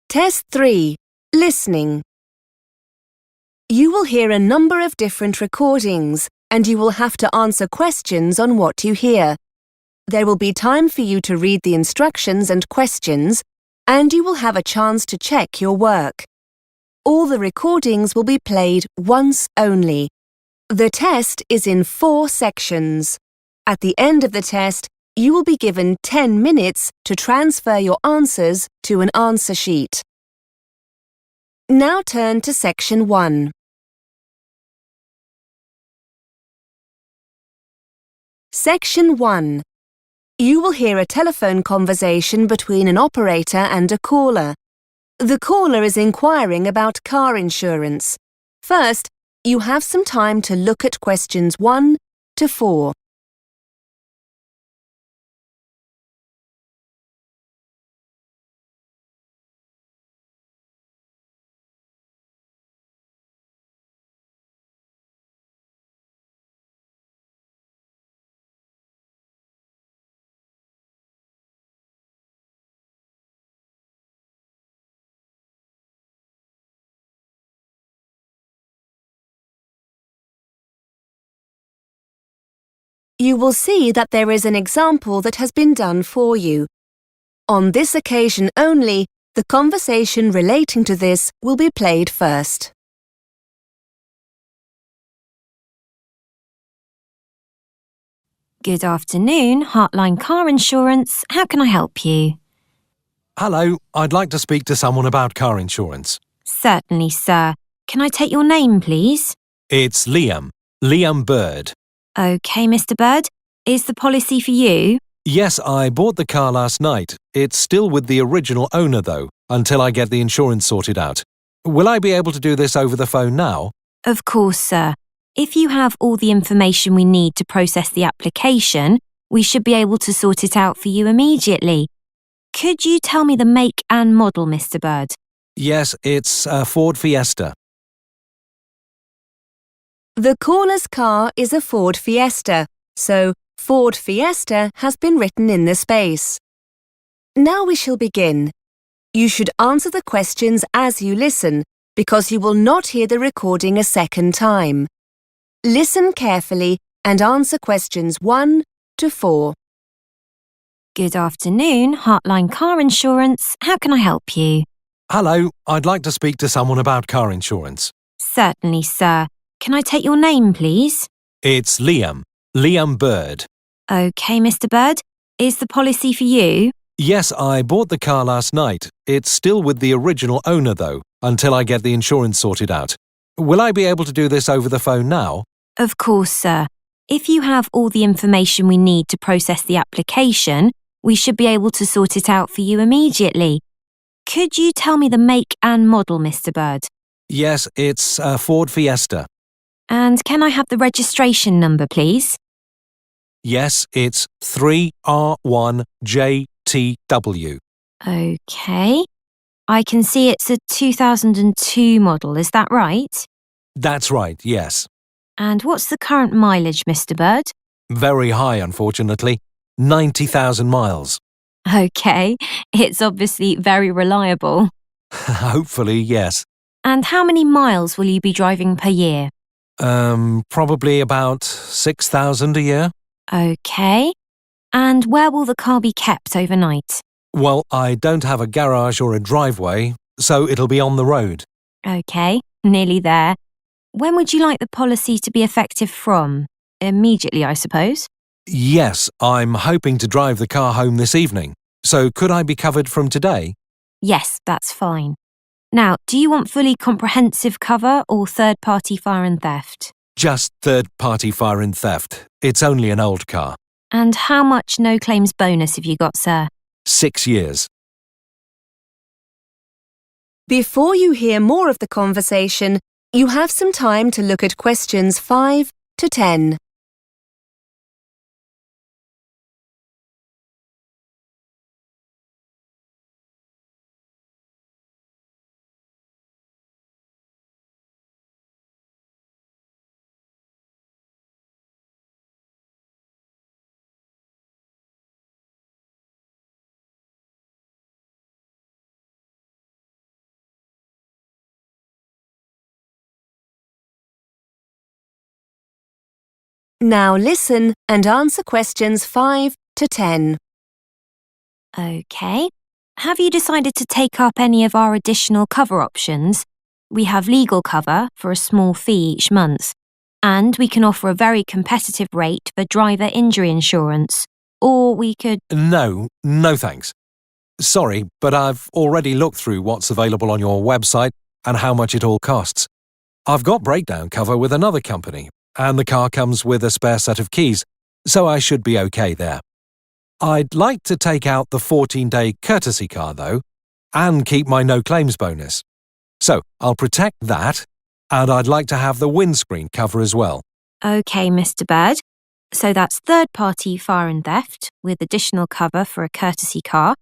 Test 3. Listening. You will hear a number of different recordings, and you will have to answer questions on what you hear. There will be time for you to read the instructions and questions, and you will have a chance to check your work. All the recordings will be played once only. The test is in 4 sections. At the end of the test, you will be given 10 minutes to transfer your answers to an answer sheet. Now turn to Section 1. Section 1. You will hear a telephone conversation between an operator and a caller. The caller is inquiring about car insurance. First, you have some time to look at questions 1 to 4. You will see that there is an example that has been done for you. On this occasion only, the conversation relating to this will be played first. Good afternoon, Heartline Car Insurance. How can I help you? Hello, I'd like to speak to someone about car insurance. Certainly, sir. Can I take your name, please? It's Liam Bird. OK, Mr. Bird. Is the policy for you? Yes, I bought the car last night. It's still with the original owner, though, until I get the insurance sorted out. Will I be able to do this over the phone now? Of course, sir. If you have all the information we need to process the application, we should be able to sort it out for you immediately. Could you tell me the make and model, Mr. Bird? Yes, it's a Ford Fiesta. The caller's car is a Ford Fiesta, so Ford Fiesta has been written in the space. Now we shall begin. You should answer the questions as you listen, because you will not hear the recording a second time. Listen carefully and answer questions 1 to 4. Good afternoon, Heartline Car Insurance. How can I help you? Hello, I'd like to speak to someone about car insurance. Certainly, sir. Can I take your name, please? It's Liam Bird. OK, Mr. Bird. Is the policy for you? Yes, I bought the car last night. It's still with the original owner, though, until I get the insurance sorted out. Will I be able to do this over the phone now? Of course, sir. If you have all the information we need to process the application, we should be able to sort it out for you immediately. Could you tell me the make and model, Mr. Bird? Yes, it's a Ford Fiesta. And can I have the registration number, please? Yes, it's 3R1JTW. OK. I can see it's a 2002 model, is that right? That's right, yes. And what's the current mileage, Mr. Bird? Very high, unfortunately. 90,000 miles. OK. It's obviously very reliable. Hopefully, yes. And how many miles will you be driving per year? Probably about 6,000 a year. OK. And where will the car be kept overnight? Well, I don't have a garage or a driveway, so it'll be on the road. OK, nearly there. When would you like the policy to be effective from? Immediately, I suppose? Yes, I'm hoping to drive the car home this evening. So could I be covered from today? Yes, that's fine. Now, do you want fully comprehensive cover or third-party fire and theft? Just third-party fire and theft. It's only an old car. And how much no-claims bonus have you got, sir? 6 years. Before you hear more of the conversation, you have some time to look at questions 5 to 10. Now listen and answer questions 5 to 10. OK. Have you decided to take up any of our additional cover options? We have legal cover for a small fee each month, and we can offer a very competitive rate for driver injury insurance. Or we could… No thanks. Sorry, but I've already looked through what's available on your website and how much it all costs. I've got breakdown cover with another company, and the car comes with a spare set of keys, so I should be okay there. I'd like to take out the 14-day courtesy car, though, and keep my no-claims bonus. So I'll protect that, and I'd like to have the windscreen cover as well. OK, Mr. Bird. So that's third-party fire and theft with additional cover for a courtesy car,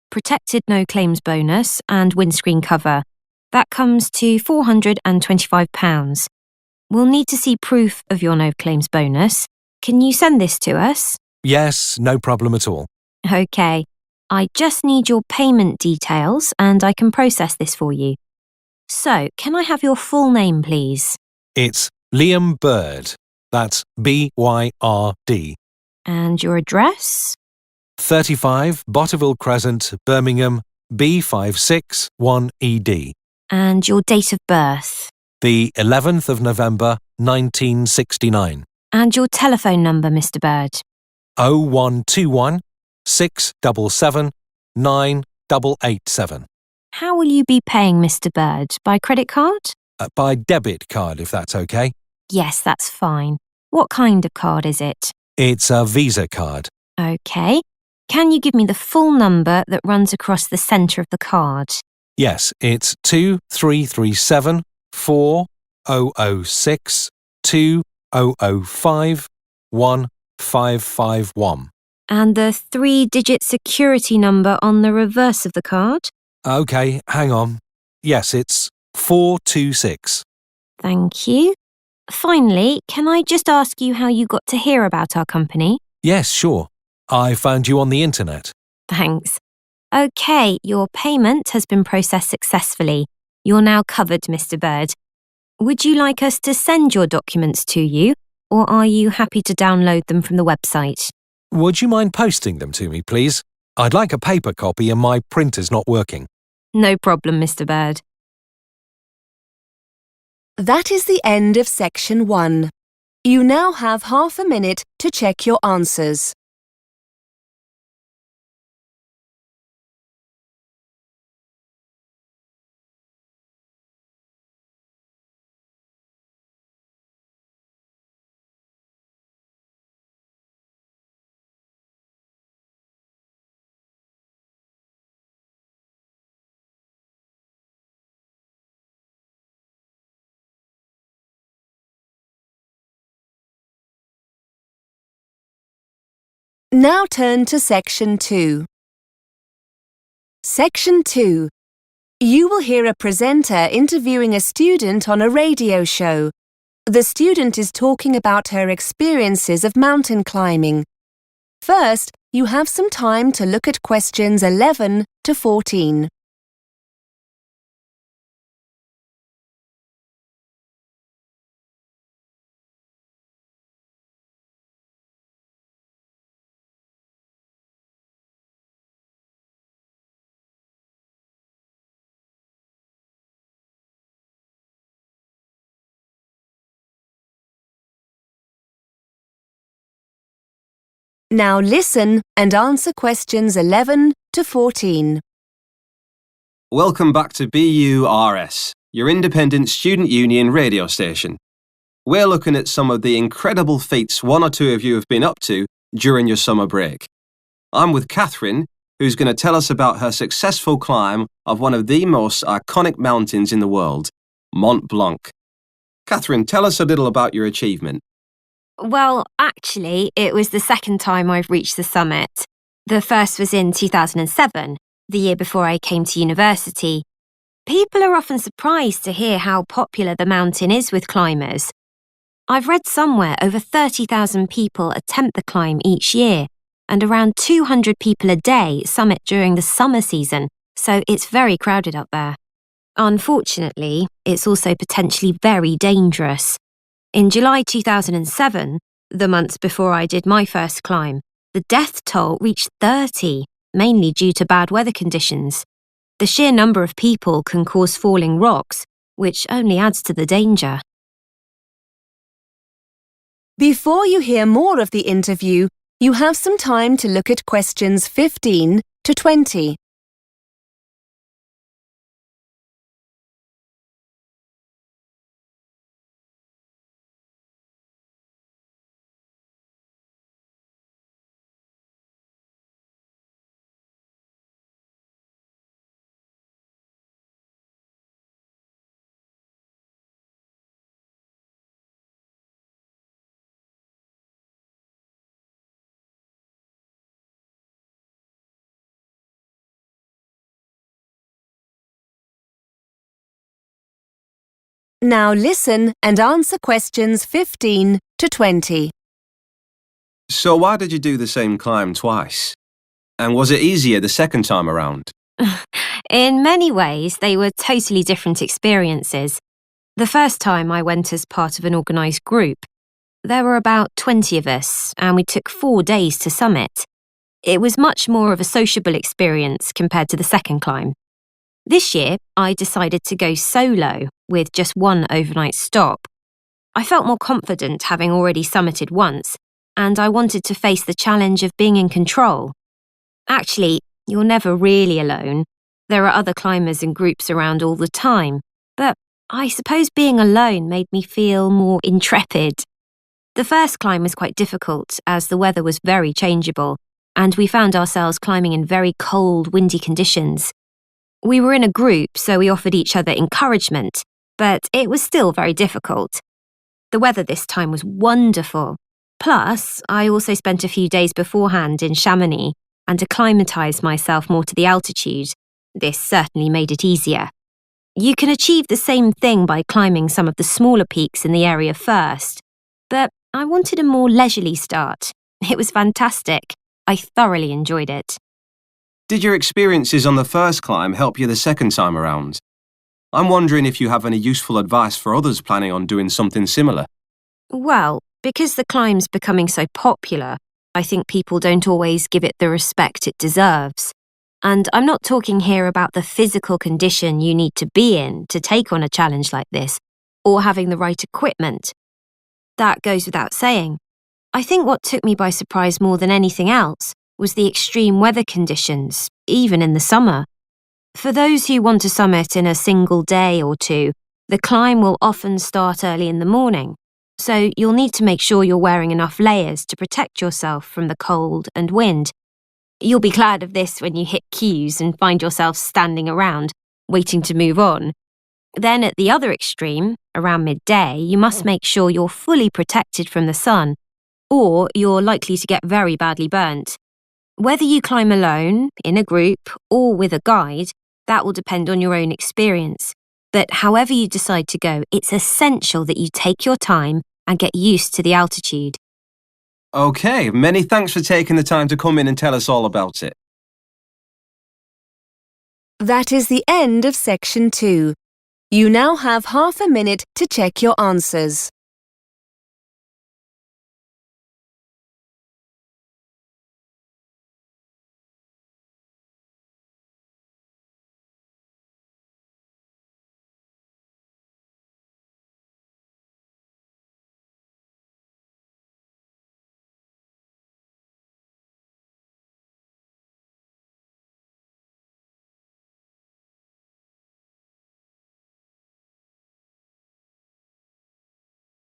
protected no-claims bonus and windscreen cover. That comes to £425. We'll need to see proof of your no-claims bonus. Can you send this to us? Yes, no problem at all. OK. I just need your payment details and I can process this for you. So, can I have your full name, please? It's Liam Bird. That's B-Y-R-D. And your address? 35 Botterville Crescent, Birmingham, B561ED. And your date of birth? The 11th of November, 1969. And your telephone number, Mr. Bird? 0121 677 9887. How will you be paying, Mr. Bird? By credit card? By debit card, if that's okay. Yes, that's fine. What kind of card is it? It's a Visa card. OK. Can you give me the full number that runs across the centre of the card? Yes, it's 2337 4006 2005 1551. And the 3-digit security number on the reverse of the card? OK, hang on. Yes, it's 426. Thank you. Finally, can I just ask you how you got to hear about our company? Yes, sure. I found you on the internet. Thanks. OK, your payment has been processed successfully. You're now covered, Mr. Bird. Would you like us to send your documents to you, or are you happy to download them from the website? Would you mind posting them to me, please? I'd like a paper copy and my printer's not working. No problem, Mr. Bird. That is the end of section 1. You now have half a minute to check your answers. Now turn to section 2. Section 2. You will hear a presenter interviewing a student on a radio show. The student is talking about her experiences of mountain climbing. First, you have some time to look at questions 11 to 14. Now listen and answer questions 11 to 14. Welcome back to BURS, your independent student union radio station. We're looking at some of the incredible feats one or two of you have been up to during your summer break. I'm with Catherine, who's going to tell us about her successful climb of one of the most iconic mountains in the world, Mont Blanc. Catherine, tell us a little about your achievement. Well, actually, it was the second time I've reached the summit. The first was in 2007, the year before I came to university. People are often surprised to hear how popular the mountain is with climbers. I've read somewhere over 30,000 people attempt the climb each year, and around 200 people a day summit during the summer season, so it's very crowded up there. Unfortunately, it's also potentially very dangerous. In July 2007, The months before I did my first climb, the death toll reached 30, mainly due to bad weather conditions. The sheer number of people can cause falling rocks, which only adds to the danger. Before you hear more of the interview, you have some time to look at questions 15 to 20. Now listen and answer questions 15 to 20. So why did you do the same climb twice? And was it easier the second time around? In many ways, they were totally different experiences. The first time I went as part of an organised group. There were about 20 of us, and we took 4 days to summit. It was much more of a sociable experience compared to the second climb. This year, I decided to go solo with just one overnight stop. I felt more confident having already summited once, and I wanted to face the challenge of being in control. Actually, you're never really alone. There are other climbers and groups around all the time, but I suppose being alone made me feel more intrepid. The first climb was quite difficult as the weather was very changeable, and we found ourselves climbing in very cold, windy conditions. We were in a group, so we offered each other encouragement, but it was still very difficult. The weather this time was wonderful. Plus, I also spent a few days beforehand in Chamonix and acclimatised myself more to the altitude. This certainly made it easier. You can achieve the same thing by climbing some of the smaller peaks in the area first, but I wanted a more leisurely start. It was fantastic. I thoroughly enjoyed it. Did your experiences on the first climb help you the second time around? I'm wondering if you have any useful advice for others planning on doing something similar. Well, because the climb's becoming so popular, I think people don't always give it the respect it deserves. And I'm not talking here about the physical condition you need to be in to take on a challenge like this, or having the right equipment. That goes without saying. I think what took me by surprise more than anything else was the extreme weather conditions, even in the summer. For those who want to summit in a single day or two, the climb will often start early in the morning, so you'll need to make sure you're wearing enough layers to protect yourself from the cold and wind. You'll be glad of this when you hit queues and find yourself standing around, waiting to move on. Then at the other extreme, around midday, you must make sure you're fully protected from the sun, or you're likely to get very badly burnt. Whether you climb alone, in a group, or with a guide, that will depend on your own experience. But however you decide to go, it's essential that you take your time and get used to the altitude. OK, many thanks for taking the time to come in and tell us all about it. That is the end of section 2. You now have half a minute to check your answers.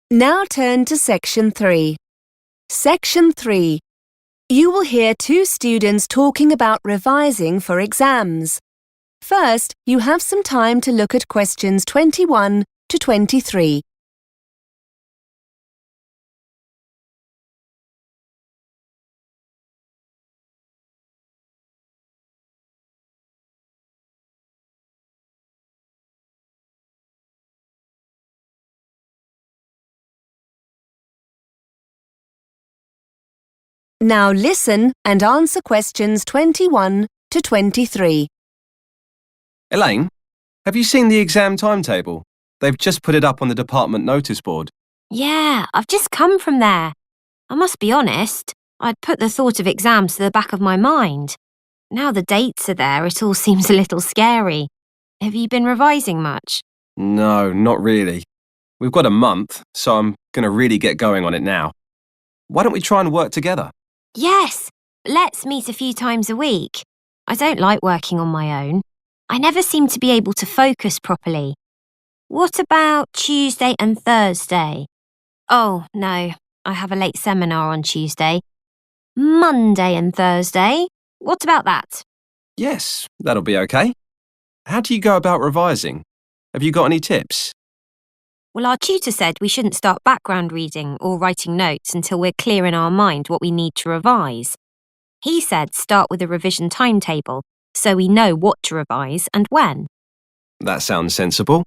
Now turn to section 3. Section 3. You will hear 2 students talking about revising for exams. First, you have some time to look at questions 21 to 23. Now listen and answer questions 21 to 23. Elaine, have you seen the exam timetable? They've just put it up on the department notice board. Yeah, I've just come from there. I must be honest, I'd put the thought of exams to the back of my mind. Now the dates are there, it all seems a little scary. Have you been revising much? No, not really. We've got a month, so I'm going to really get going on it now. Why don't we try and work together? Yes, let's meet a few times a week. I don't like working on my own. I never seem to be able to focus properly. What about Tuesday and Thursday? Oh, no, I have a late seminar on Tuesday. Monday and Thursday? What about that? Yes, that'll be okay. How do you go about revising? Have you got any tips? Well, our tutor said we shouldn't start background reading or writing notes until we're clear in our mind what we need to revise. He said start with a revision timetable so we know what to revise and when. That sounds sensible.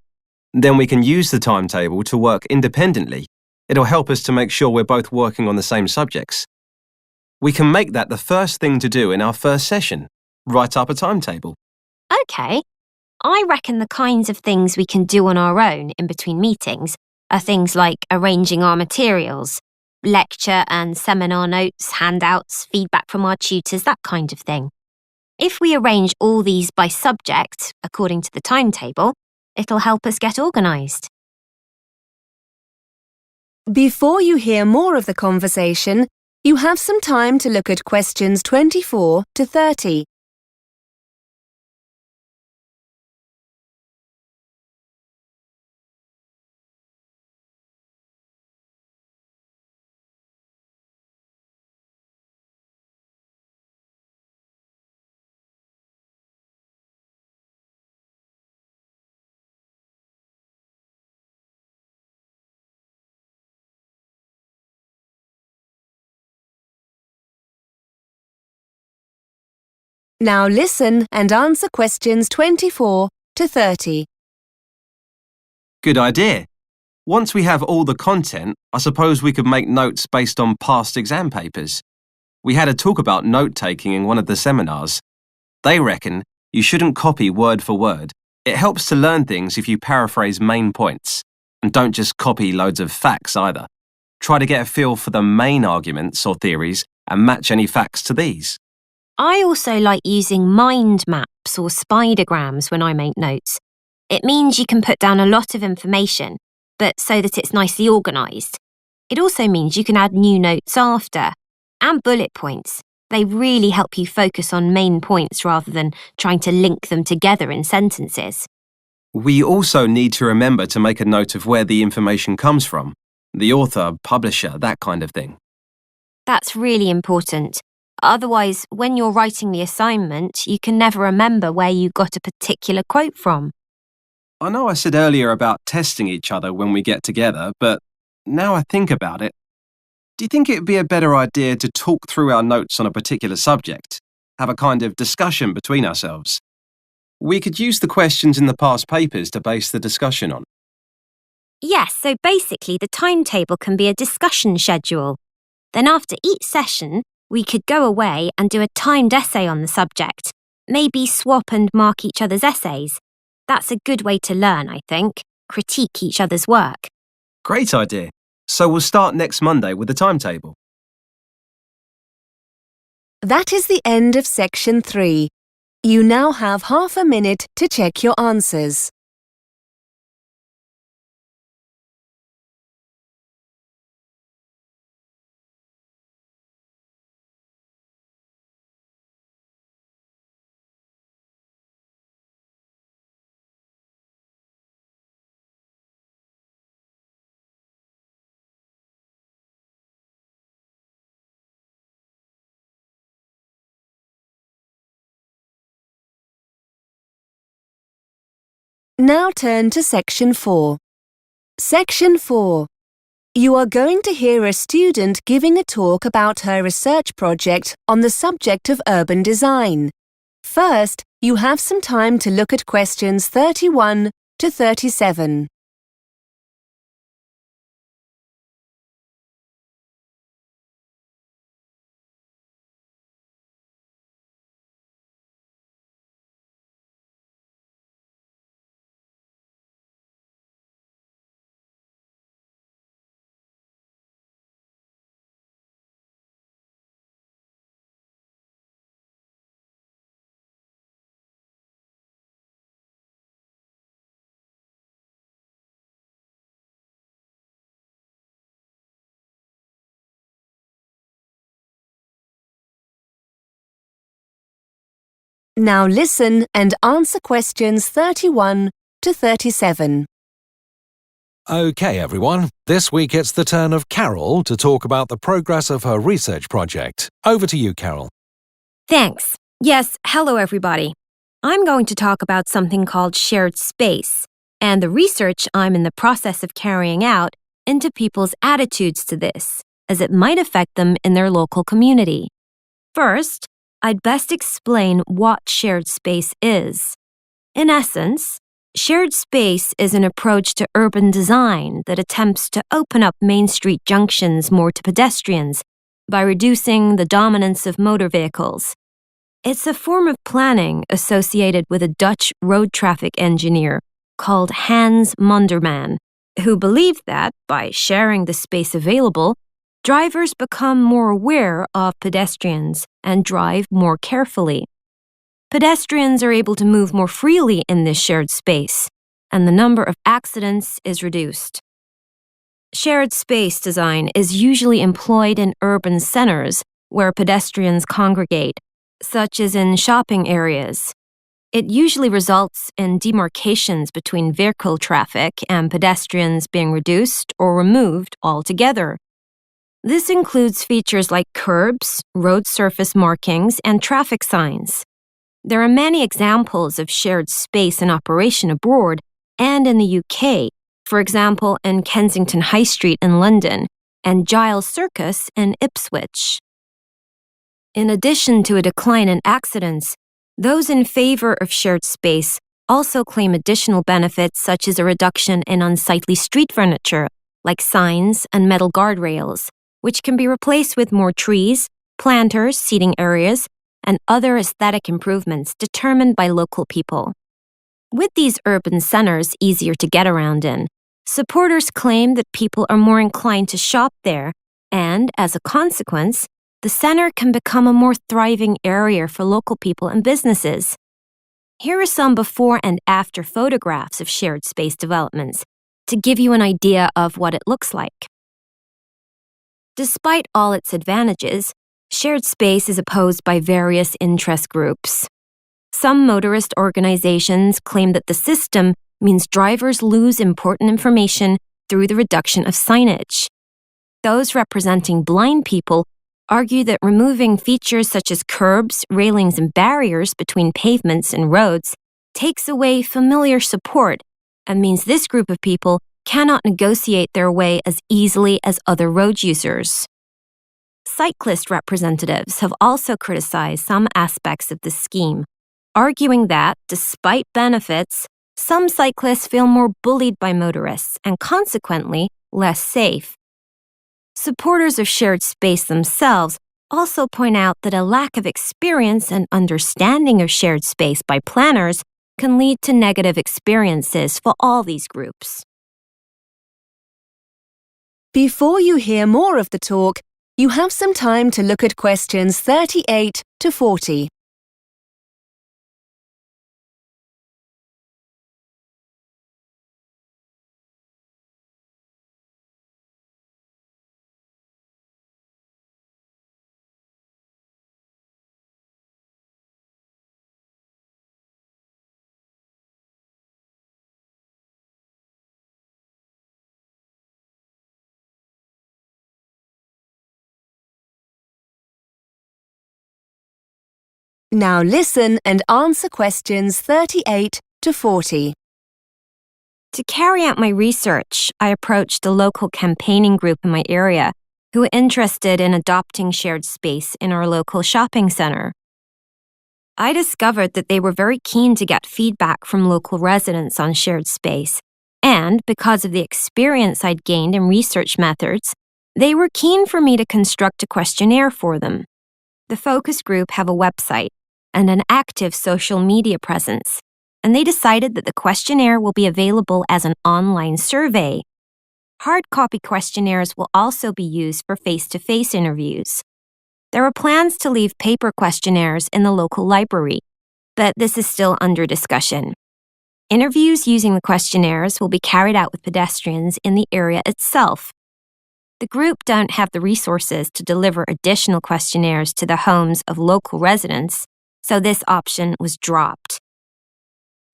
Then we can use the timetable to work independently. It'll help us to make sure we're both working on the same subjects. We can make that the first thing to do in our first session. Write up a timetable. OK. I reckon the kinds of things we can do on our own in between meetings are things like arranging our materials, lecture and seminar notes, handouts, feedback from our tutors, that kind of thing. If we arrange all these by subject, according to the timetable, it'll help us get organised. Before you hear more of the conversation, you have some time to look at questions 24 to 30. Now listen and answer questions 24 to 30. Good idea. Once we have all the content, I suppose we could make notes based on past exam papers. We had a talk about note-taking in one of the seminars. They reckon you shouldn't copy word for word. It helps to learn things if you paraphrase main points. And don't just copy loads of facts either. Try to get a feel for the main arguments or theories and match any facts to these. I also like using mind maps or spidergrams when I make notes. It means you can put down a lot of information, but so that it's nicely organised. It also means you can add new notes after. And bullet points. They really help you focus on main points rather than trying to link them together in sentences. We also need to remember to make a note of where the information comes from. The author, publisher, that kind of thing. That's really important. Otherwise, when you're writing the assignment, you can never remember where you got a particular quote from. I know I said earlier about testing each other when we get together, but now I think about it, do you think it would be a better idea to talk through our notes on a particular subject? Have a kind of discussion between ourselves? We could use the questions in the past papers to base the discussion on. Yes, so basically the timetable can be a discussion schedule. Then after each session, we could go away and do a timed essay on the subject. Maybe swap and mark each other's essays. That's a good way to learn, I think. Critique each other's work. Great idea. So we'll start next Monday with the timetable. That is the end of section 3. You now have half a minute to check your answers. Now turn to section 4. Section 4. You are going to hear a student giving a talk about her research project on the subject of urban design. First, you have some time to look at questions 31 to 37. Now listen and answer questions 31 to 37. OK, everyone. This week it's the turn of Carol to talk about the progress of her research project. Over to you, Carol. Thanks. Yes, hello everybody. I'm going to talk about something called shared space and the research I'm in the process of carrying out into people's attitudes to this, as it might affect them in their local community. First, I'd best explain what shared space is. In essence, shared space is an approach to urban design that attempts to open up main street junctions more to pedestrians by reducing the dominance of motor vehicles. It's a form of planning associated with a Dutch road traffic engineer called Hans Monderman, who believed that, by sharing the space available, drivers become more aware of pedestrians and drive more carefully. Pedestrians are able to move more freely in this shared space, and the number of accidents is reduced. Shared space design is usually employed in urban centers where pedestrians congregate, such as in shopping areas. It usually results in demarcations between vehicle traffic and pedestrians being reduced or removed altogether. This includes features like curbs, road surface markings, and traffic signs. There are many examples of shared space in operation abroad and in the UK, for example in Kensington High Street in London and Giles Circus in Ipswich. In addition to a decline in accidents, those in favor of shared space also claim additional benefits such as a reduction in unsightly street furniture, like signs and metal guardrails, which can be replaced with more trees, planters, seating areas, and other aesthetic improvements determined by local people. With these urban centers easier to get around in, supporters claim that people are more inclined to shop there, and, as a consequence, the center can become a more thriving area for local people and businesses. Here are some before and after photographs of shared space developments to give you an idea of what it looks like. Despite all its advantages, shared space is opposed by various interest groups. Some motorist organizations claim that the system means drivers lose important information through the reduction of signage. Those representing blind people argue that removing features such as curbs, railings, and barriers between pavements and roads takes away familiar support and means this group of people cannot negotiate their way as easily as other road users. Cyclist representatives have also criticized some aspects of the scheme, arguing that, despite benefits, some cyclists feel more bullied by motorists and consequently less safe. Supporters of shared space themselves also point out that a lack of experience and understanding of shared space by planners can lead to negative experiences for all these groups. Before you hear more of the talk, you have some time to look at questions 38 to 40. Now listen and answer questions 38 to 40. To carry out my research, I approached a local campaigning group in my area who were interested in adopting shared space in our local shopping center. I discovered that they were very keen to get feedback from local residents on shared space, and because of the experience I'd gained in research methods, they were keen for me to construct a questionnaire for them. The focus group have a website and an active social media presence, and they decided that the questionnaire will be available as an online survey. Hard copy questionnaires will also be used for face-to-face interviews. There are plans to leave paper questionnaires in the local library, but this is still under discussion. Interviews using the questionnaires will be carried out with pedestrians in the area itself. The group don't have the resources to deliver additional questionnaires to the homes of local residents, so this option was dropped.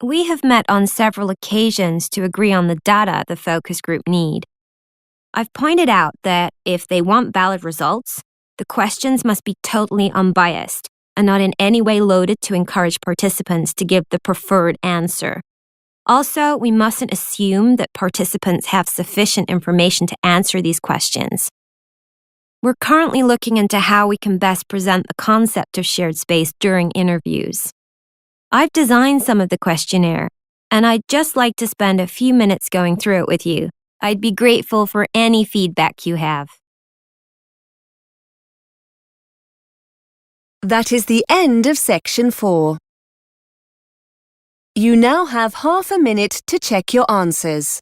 We have met on several occasions to agree on the data the focus group need. I've pointed out that if they want valid results, the questions must be totally unbiased and not in any way loaded to encourage participants to give the preferred answer. Also, we mustn't assume that participants have sufficient information to answer these questions. We're currently looking into how we can best present the concept of shared space during interviews. I've designed some of the questionnaire, and I'd just like to spend a few minutes going through it with you. I'd be grateful for any feedback you have. That is the end of section 4. You now have half a minute to check your answers.